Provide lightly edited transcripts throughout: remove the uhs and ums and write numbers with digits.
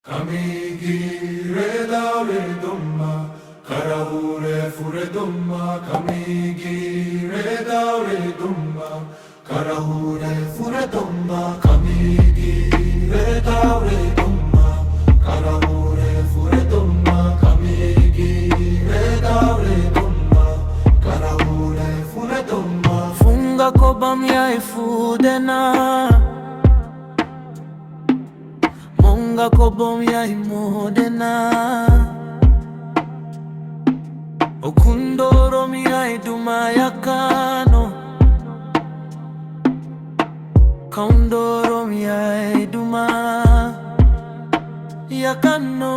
Kamigire daure dumma, karahure fure dumma. Kamigire daure dumma, karahure fure dumma. Kamigire daure dumma, karahure fure dumma. Kamigire daure dumma, karahure fure dumma. Funga kobam ya ifudena, Monga kobom ya imodena, Okundoro mi ya iduma ya kano, Kaundoro mi ya iduma ya kano,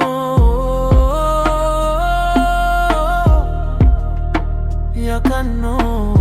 ya kano.